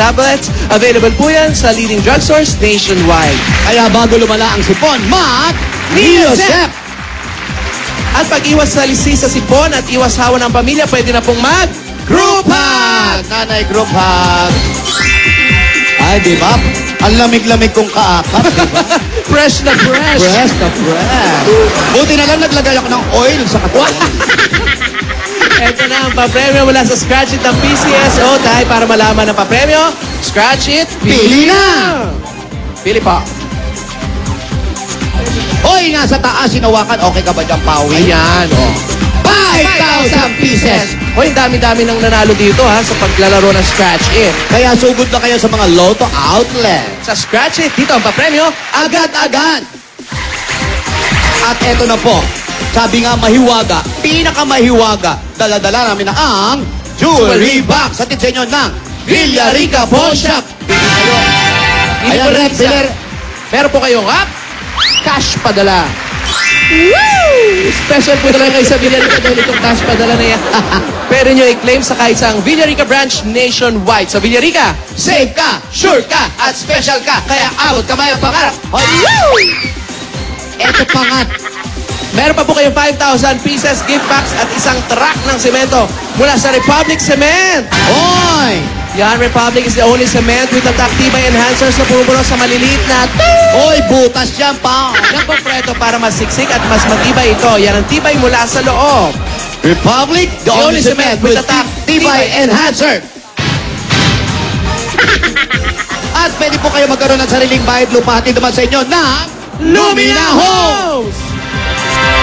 tablets. Available po yan sa leading drugstores nationwide. Kaya bago lumala ang sipon, Neosep! At pag-iwas sa lisi sa sipon at iwas hawa ng pamilya, pwede na pong Group hug! Nanay, group hug! Ay, di ba? Ang lamig-lamig kong kaakap, di ba? Fresh na fresh. Fresh na fresh. Buti na lang naglagay ako ng oil sa katawan. Ito na ang papremyo mula sa Scratch It ng PCSO. Dahil para malaman ang papremyo, Scratch It, Pili na! Pili pa. Hoy, nasa taas, sinawakan. Okay ka ba dyan, Pawi? Ayan, oh. 5,000 pieces! Hoy, dami-dami nang nanalo dito ha sa paglalaro ng Scratch It. Kaya sugod na kayo sa mga Lotto outlet. Sa Scratch It, dito ang papremyo. Agad-agad! At eto na po, sabi nga mahiwaga, pinakamahiwaga, dala-dala namin na ang Jewelry Box. Hatid sa inyo ng Villarica Pawn Shop. Ayan, Rep, Meron po kayong cash padala. Woo! Special po talaga kayo sa Villarica dahil itong cash padala na yan. Pwede nyo i-claim sa kahit isang Villarica branch nationwide. Sa Villarica, safe ka, sure ka, at special ka. Kaya abot kamay ang pangarap. Eto pangat. meron pa po kayong 5,000 pieces gift packs at isang truck ng semento mula sa Republic Cement. Hoy! Yan, Republic is the only cement with the tibay enhancers na pumupuno sa maliliit na Hoy, butas yan pa. Yan po preto para mas siksik at mas matibay ito. Yan ang tibay mula sa loob. Republic, the only cement with the tibay enhancer. At pwede po kayo magkaroon ng sariling bayad lupa hatid naman sa inyo na Lumina Homes!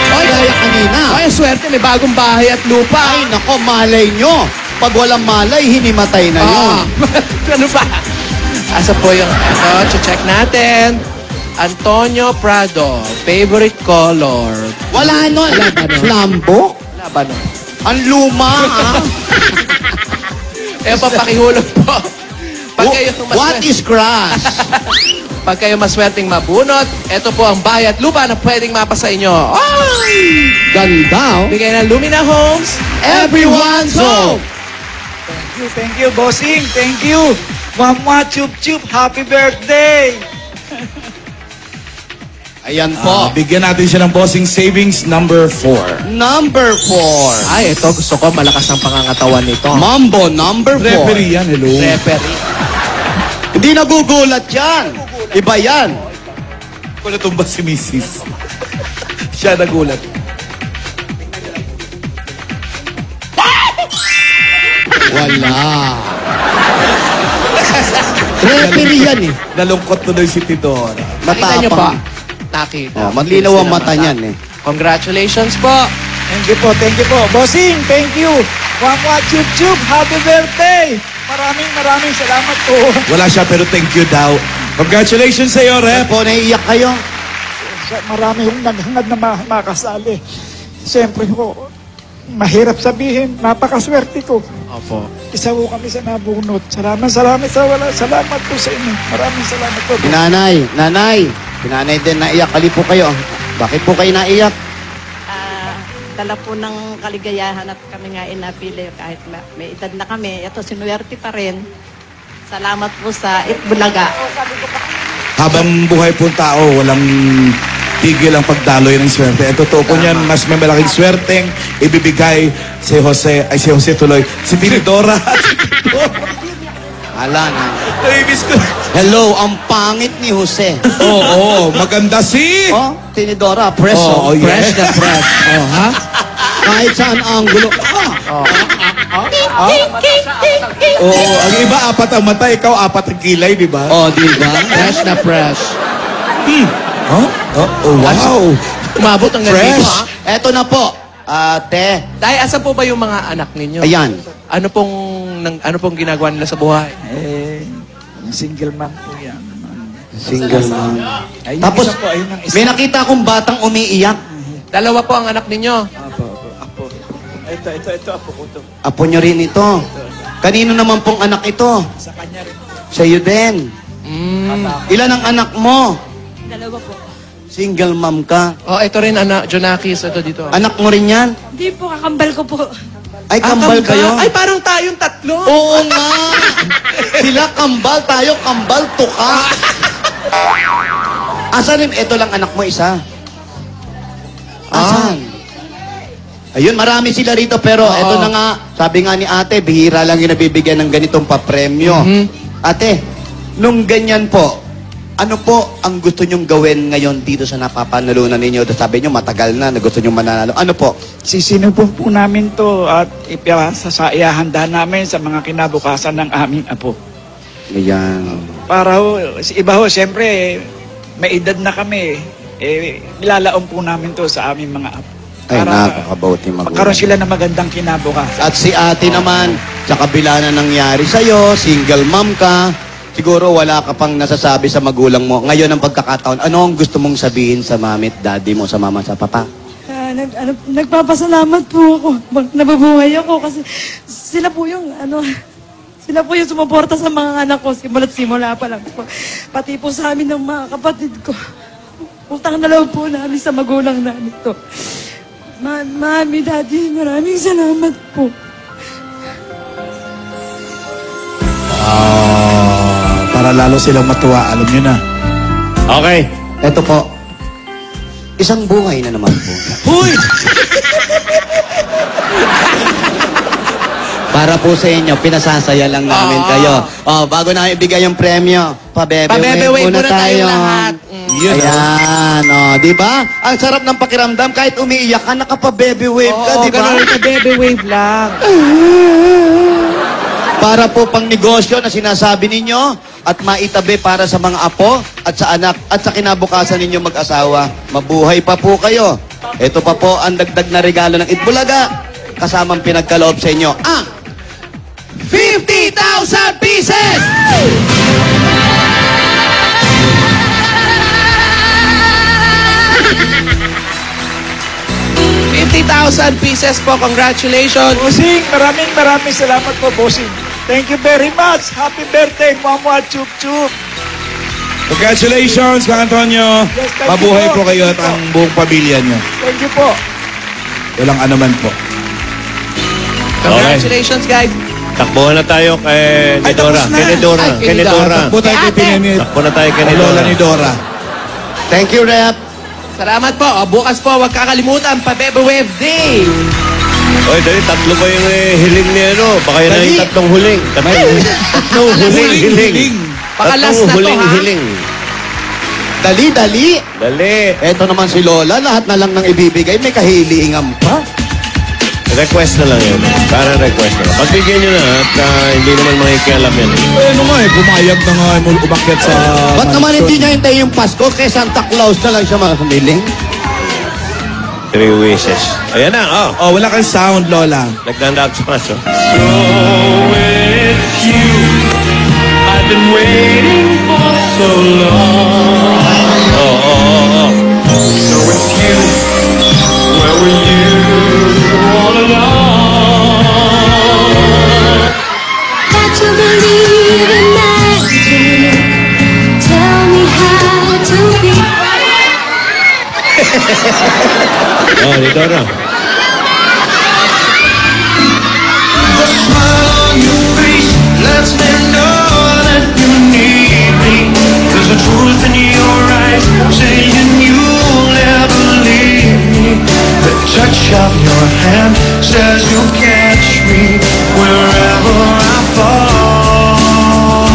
Oy, Kaya kanina. Ay, swerte, may bagong bahay at lupa. Ay, nako, malay nyo. Pag walang malay, hinimatay na yun. Ano ba? Asa po yung, check natin. Antonio Prado, favorite color. Wala nun. Flambo? Wala ba nun? Ang luma, ha? Papakihulog po. Pag kayo What is grass? Pag kayo maswerteng mabunot, ito po ang bahay at lupa na pwedeng mapa sa inyo. Ay! Ganda, oh. Bigay ng Lumina Homes, Everyone's home! Thank you, bossing. Thank you. Mama Chup Chup, happy birthday. Ayan po. Bigyan natin siya ng bossing savings number 4. Number 4. Ay, ito gusto ko malakas ang pangangatawan nito. Mambo, number 4. Referee yan, hello. Referee. Hindi nagugulat yan. Iba yan. Kung natumba si Mrs. Siya nagulat. Wala. Referee yan eh. Nalungkot tuloy si Tidora. Nakita nyo pa? Matapang. Nakita. Oh, maglinaw ang mata niyan eh. Congratulations po. Thank you po, thank you po. Bossing, thank you. Mama Chup Chup, happy birthday. Maraming salamat po. Wala siya pero thank you daw. Congratulations sa iyo, Rep. Po, naiiyak kayo. Marami yung naghangad na makasali. Siyempre po, mahirap sabihin, napakaswerte ko. Opo. Isa po kami sa nabunot. Salamat po sa inyo. Maraming salamat po. Nanay din naiyak. Kali po kayo. Bakit po kayo naiyak? Dala po ng kaligayahan at kami nga inapili kahit may edad na kami. Ito, sinuwerte pa rin. Salamat po sa Itbulaga. Habang buhay po tao, walang tigil ang pagdaloy ng swerte. Ito totoo po niyan, mas may malaking swerteng ibibigay si Jose tuloy. Si Tinidora. Ala na. Naimis ko. Hello, ang pangit ni Jose. Oo, maganda si... Oh, Tinidora, press. Oh, yes. Press na press. Oh, ha? Kahit saan anggulo. Oo, ang iba apat ang mata, ikaw apat ang kilay, di ba? Oh, di ba? Fresh na fresh. Huh? Oh, wow. Umabot ang ganito, Fresh. ha? Eto na po. Ate. Dahil asan po ba yung mga anak ninyo? Ayan. Ano pong ginagawa nila sa buhay? Single man po yan. Single mom. Ayun, Tapos, isa po, ayun ang isa. may nakita akong batang umiiyak. Dalawa po ang anak ninyo. Apo. Ito, apo ko to. Apo nyo rin ito. Kanino naman pong anak ito? Sa kanya rin. Sa iyo din. Ilan ang anak mo? Dalawa po. Single mom ka. Oh, ito rin anak, Jonakis, ito dito. Anak mo rin yan? Hindi po, kakambal ko po. Ay, kambal kayo? Ay, parang tayong tatlo. Oo nga. Sila kambal, tayo kambal, tuka. Asan rin? Ito lang anak mo isa. Asan? Ayun, marami sila rito pero ito na nga, sabi nga ni ate, bihira lang yung nabibigyan ng ganitong papremyo. Ate, nung ganyan po, ano po ang gusto nyong gawin ngayon dito sa napapanalunan ninyo? Sabi nyo, matagal na gusto nyong mananalo. Ano po? Sisinubong po namin to at ipasasayahanda namin sa mga kinabukasan ng aming apo. Ayan. Para ho, iba ho, siyempre, may edad na kami. Nilalaong po namin to sa aming mga apo. Ay, napakabuti magulang. magkaroon sila ng magandang kinabukasan. At si ate naman, sa kabila na nangyari sa'yo, single mom ka, siguro wala ka pang nasasabi sa magulang mo. Ngayon ang pagkakataon, ano ang gusto mong sabihin sa mami at daddy mo, sa mama, sa papa? Nagpapasalamat po ako. Nababuhay ako kasi sila po yung sumuporta sa mga anak ko simula pa lang po. Pati po sa amin ng mga kapatid ko. Utang na loob po namin sa magulang namin to. Mami, daddy, maraming salamat po. Para lalo silang matuwa, alam nyo na. Okay. Eto po, isang buhay na naman po. Huy! Para po sa inyo, pinasasaya lang namin kayo. Bago na ibigay yung premyo, pabebe-wave muna tayo. lahat. Ayan, di ba? Ang sarap ng pakiramdam, kahit umiiyak ka, nakapabebe-wave ka, di ba? Ganun, baby wave lang. Para po pang negosyo na sinasabi ninyo at maitabi para sa mga apo at sa anak at sa kinabukasan ninyo mag-asawa. Mabuhay pa po kayo. Ito pa po ang dagdag na regalo ng Itbulaga kasamang pinagkaloob sa inyo. 50,000 pieces! $50,000 po. Congratulations. Bossing, maraming salamat po, Bossing. Thank you very much. Happy birthday, Mama Chup Chup. Congratulations, Kang Antonio. Yes, thank Mabuhay you po. po kayo at ang buong pamilya nyo. Thank you po. Walang anuman po. Congratulations, guys. Takbuhan na tayo kay Ay, Dora. tapos na. Kay Dora. Ay, Kay kay Dora. Takbo tayo kay Pinini. Takbo na tayo kay Kay Dora. Lola ni Dora. Thank you, Rep. Salamat po. Bukas po, huwag kakalimutan, pa-Bebe Wave Day. Oy, dali, tatlo ba yung hiling ni ano? Baka yun na Dali. yung tatlong huling. Tatlong huling. Pakalas Tatlong na to, huling ha? hiling. Dali. Dali. Eto naman si Lola, lahat na lang ng ibibigay, may kahilingan pa. Request na lang yun. Para request na lang. Pagbigyan nyo na at hindi naman makikialam yan. Ano nga eh, pumayag na nga umakyat sa... Ba't naman mansion. hindi niya hintay yung Pasko kay Santa Claus na lang siya makakamili? 3 wishes. Ayan na, oh. Oh, wala kang sound, Lola. Nagdandaan sa paso. Got to believe in magic. Tell me how to be. Oh, ni Dora. The smile on your face lets me know that you need me. There's a truth in your eyes saying you'll never leave me. The touch of your hand says you'll catch me wherever I fall.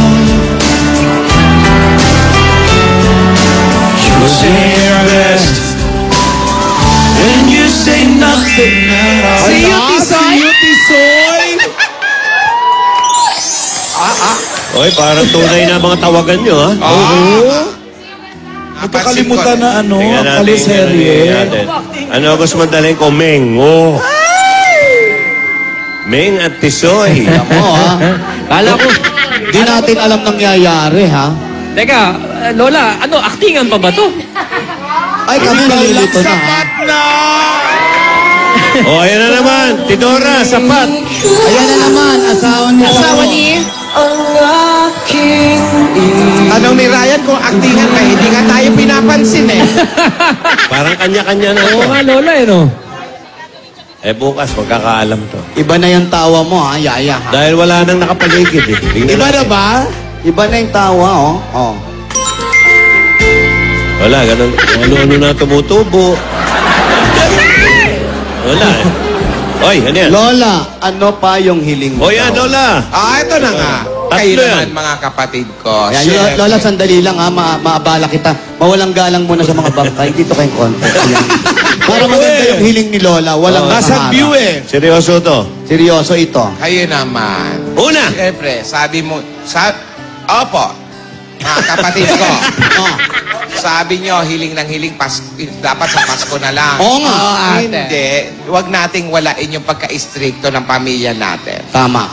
You say your best when you say nothing at all. See you, Tisoy. Tisoy! Oy, parang tunay na mga tawagan nyo, ha? Magkakalimutan na ano, Tingnan natin, kaliserye. tingnan natin. Ano gusto madaling ko? Meng. Oh. Meng at Tisoy. Ako, ha? Kala ko. Di natin alam nangyayari, ha? Teka, Lola, ano, actingan pa ba to? Ay, kami nalilito na, ha? Oh, ayan na naman. Tidora, sapat. Ayan na naman, asawa niya. Asawa ni... Tanong ni Ryan kung actingan ka, hindi nga tayo pinapansin eh. Parang kanya-kanya na Oo to. nga, Lola, eh, no? bukas, magkakaalam to. Iba na yung tawa mo, ha? Yaya, ha? Dahil wala nang nakapaligid eh. Tingnan Iba na natin. ba? Iba na yung tawa, oh. Oh. Wala, ganun. Ano-ano na tumutubo. Wala eh. Oy, ano yan? Lola, ano pa yung hiling mo? O yan, Lola. Ito na nga. Tatlo Kayo yan. naman, mga kapatid ko. Ayan, Syempre. Lola, sandali lang, ha? Maabala kita. Mawalang galang muna sa mga bangkay. Dito kayong konti. Ayan. Para maganda yung hiling ni Lola. Walang Nasa view eh. Seryoso to. Seryoso ito. Kayo naman. Una. Siyempre, sabi mo, opo, mga kapatid ko. Oh. Sabi nyo, hiling ng hiling, dapat sa Pasko na lang. Oo nga. Hindi. Huwag nating walain yung pagka-istrikto ng pamilya natin. Tama.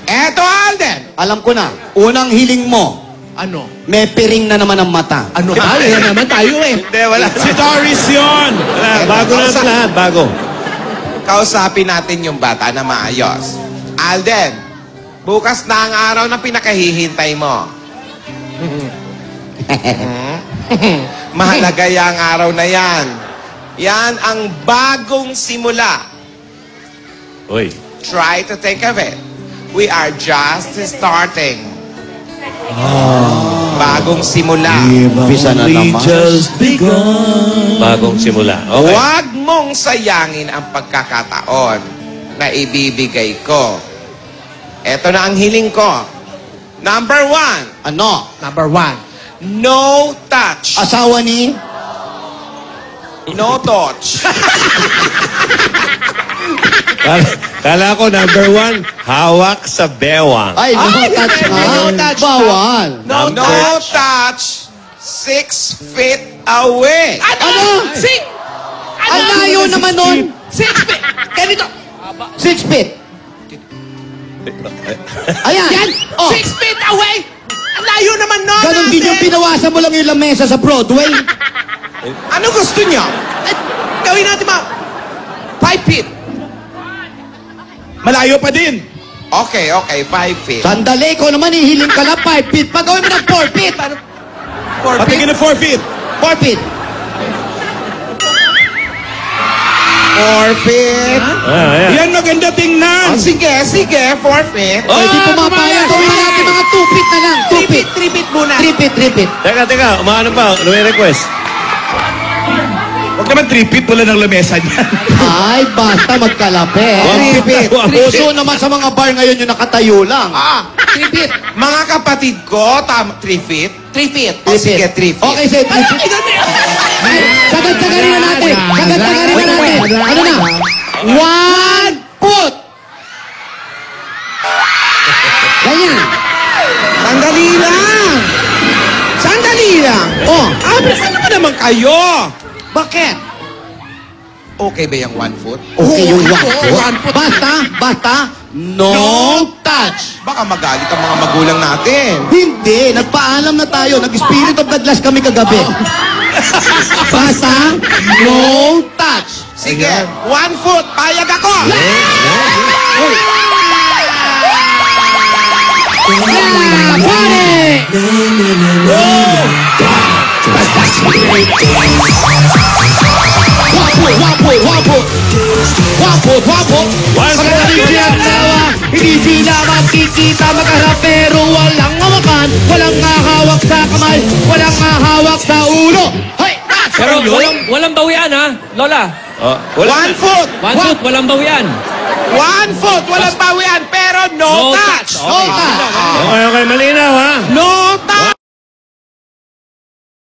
Eto, Alden! Alam ko na. Unang hiling mo, Ano? may piring na naman ang mata. Ano ba? Yan naman tayo eh. Hindi, wala. Si Doris yun. Wala, bago na ito lahat, bago. Kausapin natin yung bata na maayos. Alden, bukas na ang araw na pinakahihintay mo. Mahalaga yung araw na yan. Yan ang bagong simula. Uy. Try to think of it. We are just starting. Bagong simula. Umpisa na naman. just begun. Bagong simula. Okay. Huwag mong sayangin ang pagkakataon na ibibigay ko. Ito na ang hiling ko. Number 1, Ano? Number 1. no touch. Asawa ni? No touch. Kala ko number 1, hawak sa bewang. Ay, no touch hindi, ha? no touch. Bawal. No touch. 6 feet away. Ano? Ang layo naman nun. 6 feet! Ganito! 6 feet. Ayan. Yan! Oh, 6 feet away! Ang layo naman nun! ganon din yung pinawasan mo lang yung lamesa sa Broadway. Ano gusto niyo? Gawin natin 5 feet. Malayo pa din. Okay, 5 feet. Sandali, ko naman ihiling ka lang 5 feet. Pagawin mo ng 4 feet. 4 Patingin ng 4 feet. 4 feet. 4 feet. Ayan. Yan maganda tingnan. Sige, 4 feet. Ay, di pumapayag. Gawin na natin mga 2 feet na lang. 2 feet. 3 feet muna. 3 feet, 3 feet. Teka, umaano pa? Ano may request? Huwag naman 3 feet, wala ng lamesa niyan. Ay, basta magkalapit. 3 feet. Puso naman sa mga bar ngayon yung nakatayo lang. 3 feet. Mga kapatid ko, 3 feet. 3 feet. O sige, 3 feet. Okay, sige. Sagad-sagarin na natin. Sagad-sagarin na natin. Ano na? 1 foot. Ganyan. Sandali lang. Sandali lang. Oh, Ano ba naman kayo? bakit? Okay ba yung 1 foot? Okay yung 1 foot. 1 foot. Basta, no touch. Baka magalit ang mga magulang natin. Hindi, nagpaalam na tayo. Nag-spirit of the glass kami kagabi. Basta, no touch. Sige, 1 foot. Payag ako. Hindi sila makikita magharap pero walang hawakan, walang hahawak sa kamay, walang hahawak sa ulo. Hey! Pero walang bawian ha, Lola. Oh, 1 foot. 1 foot, walang bawian. 1 foot. Walang bawian, pero no touch. No touch. Okay, malinaw ha.